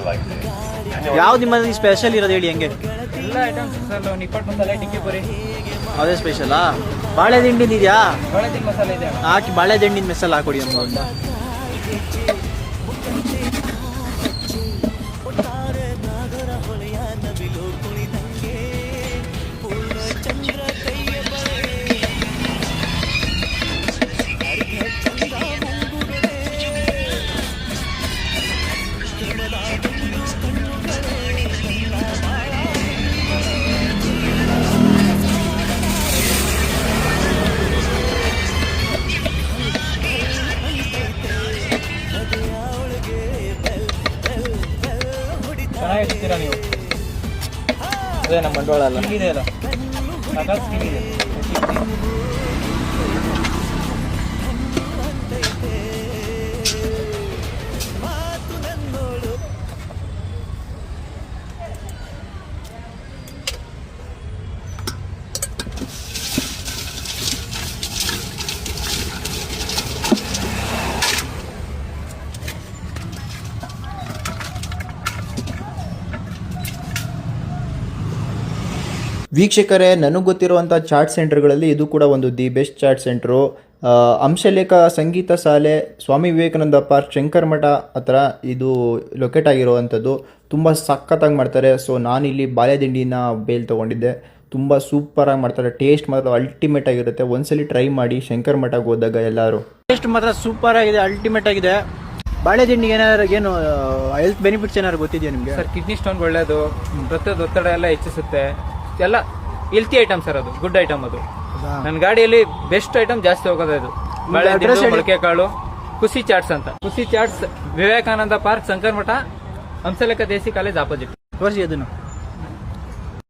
ವಿಫಲವಾಗಿದ್ದೀನಿ. ಯಾವ್ದು ನಿಮ್ಮಲ್ಲಿ ಸ್ಪೆಷಲ್ ಇರೋದು ಹೇಳಿ ಹೆಂಗೆ? ಎಲ್ಲ ಐಟಮ್ಸ್ ಸರ್, ನಿಪ್ಪಟ್ಟು ಮಸಾಲೆ, ಟಿಕ್ಕಿ ಪುರಿ, ಅದೇ ಸ್ಪೆಷಲಾ? ಬಾಳೆ ದಿಂಡಿನ ಇದೆಯಾ? ಬಾಳೆ ತಿಂಡಿ ಮಸಾಲೆ ಇದೆ. ಹಾಕಿ ಬಾಳೆ ದಿಂಡಿನ ಮೆಸಲ್ ಹಾಕೊಡಿ ನಮ್ಗೆ ಒಂದು. ಚೆನ್ನಾಗಿರ್ತೀರಾ ನೀವು? ಅದೇ ನಮ್ಮ ಬಂಡವಾಳ ಅಲ್ಲ. ಸ್ಕಿಲ್ ಇದೆ ಅಲ್ಲ, ಸಾಕಾಗಿ ಸ್ಕಿಲ್ ಇದೆ. ವೀಕ್ಷಕರೇ, ನನಗೆ ಗೊತ್ತಿರುವಂಥ ಚಾಟ್ ಸೆಂಟರ್ಗಳಲ್ಲಿ ಇದು ಕೂಡ ಒಂದು ದಿ ಬೆಸ್ಟ್ ಚಾಟ್ ಸೆಂಟ್ರು. ಅಂಶಲೇಖ ಸಂಗೀತ ಶಾಲೆ, ಸ್ವಾಮಿ ವಿವೇಕಾನಂದ ಪಾರ್ಕ್, ಶಂಕರ್ ಮಠ ಹತ್ರ ಇದು ಲೊಕೇಟ್ ಆಗಿರುವಂಥದ್ದು. ತುಂಬ ಸಖತ್ತಾಗಿ ಮಾಡ್ತಾರೆ. ಸೊ ನಾನಿಲ್ಲಿ ಬಾಳೆದಿಂಡಿನ ಬೇಲ್ ತೊಗೊಂಡಿದ್ದೆ. ತುಂಬ ಸೂಪರಾಗಿ ಮಾಡ್ತಾರೆ. ಟೇಸ್ಟ್ ಮಾತ್ರ ಅಲ್ಟಿಮೇಟ್ ಆಗಿರುತ್ತೆ. ಒಂದ್ಸಲಿ ಟ್ರೈ ಮಾಡಿ ಶಂಕರ್ ಮಠಕ್ಕೆ ಹೋದಾಗ ಎಲ್ಲರೂ. ಟೇಸ್ಟ್ ಮಾತ್ರ ಸೂಪರ್ ಆಗಿದೆ, ಅಲ್ಟಿಮೇಟ್ ಆಗಿದೆ. ಬಾಳೆ ದಿಂಡಿಗೆ ಏನು ಹೆಲ್ತ್ ಬೆನಿಫಿಟ್ಸ್ ಏನಾದ್ರು ಗೊತ್ತಿದೆಯಾ ನಿಮಗೆ? ಸರ್, ಕಿಡ್ನಿ ಸ್ಟೋನ್ ಒಳ್ಳೇದು, ರಕ್ತದ ಒತ್ತಡ ಎಲ್ಲ ಹೆಚ್ಚಿಸುತ್ತೆ. ಎಲ್ಲ ಹೆಲ್ತಿ ಐಟಮ್ ಸರ್, ಅದು ಗುಡ್ ಐಟಮ್. ಅದು ನನ್ನ ಗಾಡಿಯಲ್ಲಿ ಬೆಸ್ಟ್ ಐಟಮ್ ಜಾಸ್ತಿ ಹೋಗೋದು ಅದು. ಬಾಳೆ ದಿಂಡು, ಮೊಳಕೆ ಕಾಳು, ಖುಷಿ ಚಾಟ್ಸ್ ಅಂತ. ಖುಷಿ ಚಾಟ್ಸ್, ವಿವೇಕಾನಂದ ಪಾರ್ಕ್, ಶಂಕರ್ ಮಠ, ಹಂಸಲೇಖ ದೇಸಿ ಕಾಲೇಜ್ ಆಪೋಸಿಟ್. ತೋರಿಸಿ ಅದನ್ನು.